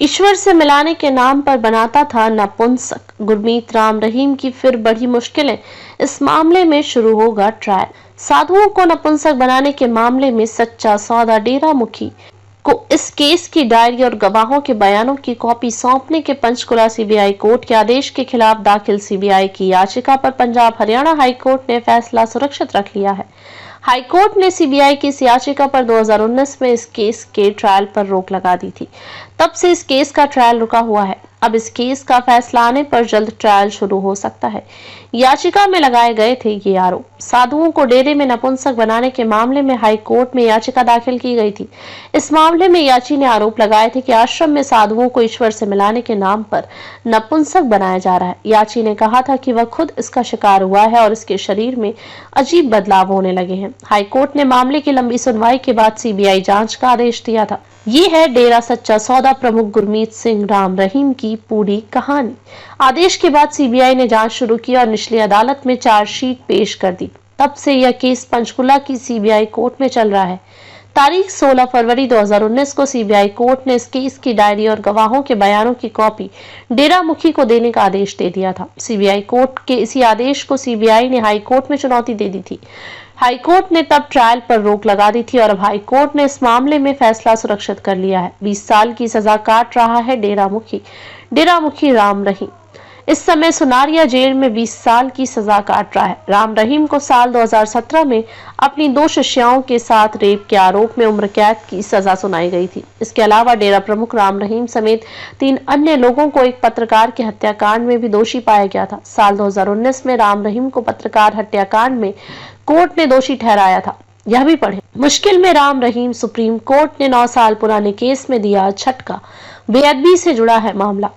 ईश्वर से मिलाने के नाम पर बनाता था नपुंसक। गुरमीत राम रहीम की फिर बढ़ी मुश्किलें। इस मामले में शुरू होगा ट्रायल। साधुओं को नपुंसक बनाने के मामले में सच्चा सौदा। डेरा मुखी को इस केस की डायरी और गवाहों के बयानों की कॉपी सौंपने के पंचकुला सीबीआई कोर्ट के आदेश के खिलाफ दाखिल सीबीआई की याचिका पर पंजाब हरियाणा हाईकोर्ट ने फैसला सुरक्षित रख लिया है। हाईकोर्ट ने सीबीआई की इस याचिका पर 2019 में इस केस के ट्रायल पर रोक लगा दी थी। तब से इस केस का ट्रायल रुका हुआ है। अब इस केस का फैसला आने पर जल्द ट्रायल शुरू हो सकता है। याचिका में लगाए गए थे ये आरोप। साधुओं को डेरे में नपुंसक बनाने के मामले में हाई कोर्ट में याचिका दाखिल की गई थी। इस मामले में याची ने आरोप लगाए थे कि आश्रम में साधुओं को ईश्वर से मिलाने के नाम पर नपुंसक बनाया जा रहा है। याची ने कहा था कि वह खुद इसका शिकार हुआ है और इसके शरीर में अजीब बदलाव होने लगे हैं। हाईकोर्ट ने मामले की लंबी सुनवाई के बाद सीबीआई जांच का आदेश दिया था। ये है डेरा सच्चा सौदा प्रमुख गुरमीत सिंह राम रहीम की पूरी कहानी। आदेश के बाद सीबीआई ने जांच शुरू की और निचली अदालत में चार्जशीट पेश कर दी। तब से यह केस पंचकुला की सीबीआई कोर्ट में चल रहा है। तारीख 16 फरवरी 2019 को सीबीआई कोर्ट ने इस केस की डायरी और गवाहों के बयानों की कॉपी डेरा मुखी को देने का आदेश दे दिया था। सीबीआई कोर्ट के इसी आदेश को सीबीआई ने हाई कोर्ट में चुनौती दे दी थी। हाई कोर्ट ने तब ट्रायल पर रोक लगा दी थी और अब हाई कोर्ट ने इस मामले में फैसला सुरक्षित कर लिया है। 20 साल की सजा काट रहा है डेरा मुखी राम रहीम। इस समय सुनारिया जेल में 20 साल की सजा काट रहा है। राम रहीम को साल 2017 में अपनी 2 शिष्याओं के साथ रेप के आरोप में उम्र कैद की सजा सुनाई गई थी। इसके अलावा डेरा प्रमुख राम रहीम समेत 3 अन्य लोगों को एक पत्रकार के हत्याकांड में भी दोषी पाया गया था। साल 2019 में राम रहीम को पत्रकार हत्याकांड में कोर्ट ने दोषी ठहराया था। यह भी पढ़े। मुश्किल में राम रहीम, सुप्रीम कोर्ट ने 9 साल पुराने केस में दिया झटका। बेअदबी से जुड़ा है मामला।